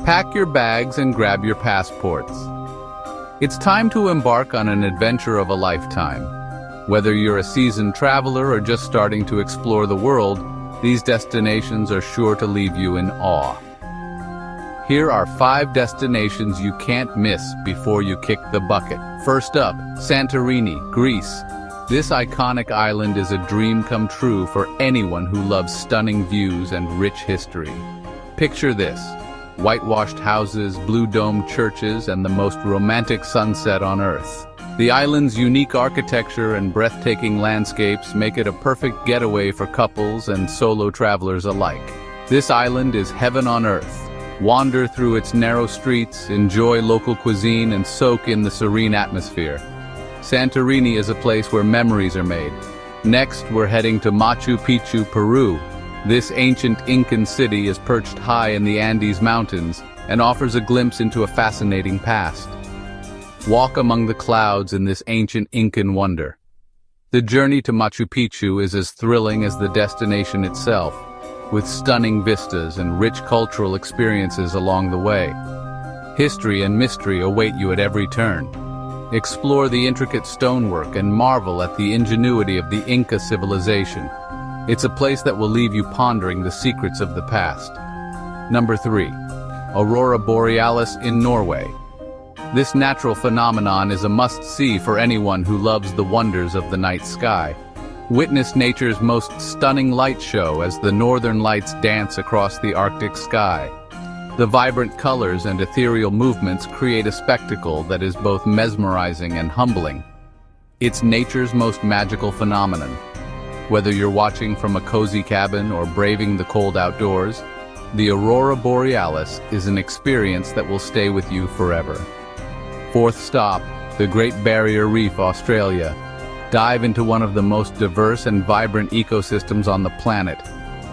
Pack your bags and grab your passports. It's time to embark on an adventure of a lifetime. Whether you're a seasoned traveler or just starting to explore the world, these destinations are sure to leave you in awe. Here are 5 destinations you can't miss before you kick the bucket. First up, Santorini, Greece. This iconic island is a dream come true for anyone who loves stunning views and rich history. Picture this: whitewashed houses, blue-domed churches, and the most romantic sunset on Earth. The island's unique architecture and breathtaking landscapes make it a perfect getaway for couples and solo travelers alike. This island is heaven on earth. Wander through its narrow streets, enjoy local cuisine, and soak in the serene atmosphere. Santorini is a place where memories are made. Next, we're heading to Machu Picchu, Peru. This ancient Incan city is perched high in the Andes Mountains and offers a glimpse into a fascinating past. Walk among the clouds in this ancient Incan wonder. The journey to Machu Picchu is as thrilling as the destination itself, with stunning vistas and rich cultural experiences along the way. History and mystery await you at every turn. Explore the intricate stonework and marvel at the ingenuity of the Inca civilization. It's a place that will leave you pondering the secrets of the past. Number 3. Aurora Borealis in Norway. This natural phenomenon is a must-see for anyone who loves the wonders of the night sky. Witness nature's most stunning light show as the northern lights dance across the Arctic sky. The vibrant colors and ethereal movements create a spectacle that is both mesmerizing and humbling. It's nature's most magical phenomenon. Whether you're watching from a cozy cabin or braving the cold outdoors, the Aurora Borealis is an experience that will stay with you forever. Fourth stop, the Great Barrier Reef, Australia. Dive into one of the most diverse and vibrant ecosystems on the planet.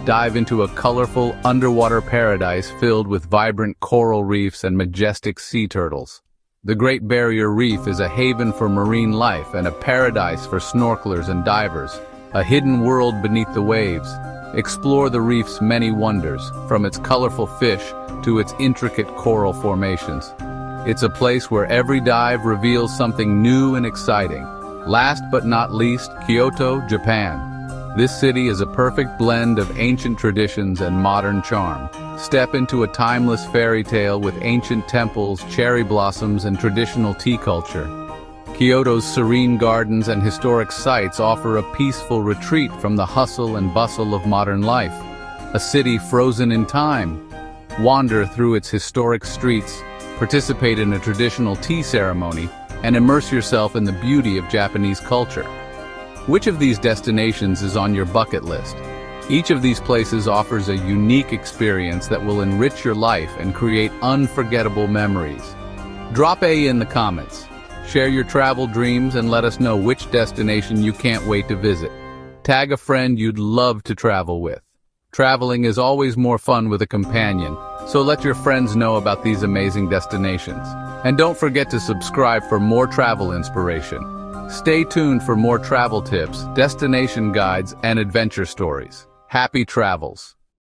Dive into a colorful underwater paradise filled with vibrant coral reefs and majestic sea turtles. The Great Barrier Reef is a haven for marine life and a paradise for snorkelers and divers, a hidden world beneath the waves. Explore the reef's many wonders, from its colorful fish to its intricate coral formations. It's a place where every dive reveals something new and exciting. Last but not least, Kyoto, Japan. This city is a perfect blend of ancient traditions and modern charm. Step into a timeless fairy tale with ancient temples, cherry blossoms, and traditional tea culture. Kyoto's serene gardens and historic sites offer a peaceful retreat from the hustle and bustle of modern life. A city frozen in time. Wander through its historic streets, participate in a traditional tea ceremony, and immerse yourself in the beauty of Japanese culture. Which of these destinations is on your bucket list? Each of these places offers a unique experience that will enrich your life and create unforgettable memories. Drop A in the comments. Share your travel dreams and let us know which destination you can't wait to visit. Tag a friend you'd love to travel with. Traveling is always more fun with a companion, so let your friends know about these amazing destinations. And don't forget to subscribe for more travel inspiration. Stay tuned for more travel tips, destination guides, and adventure stories. Happy travels!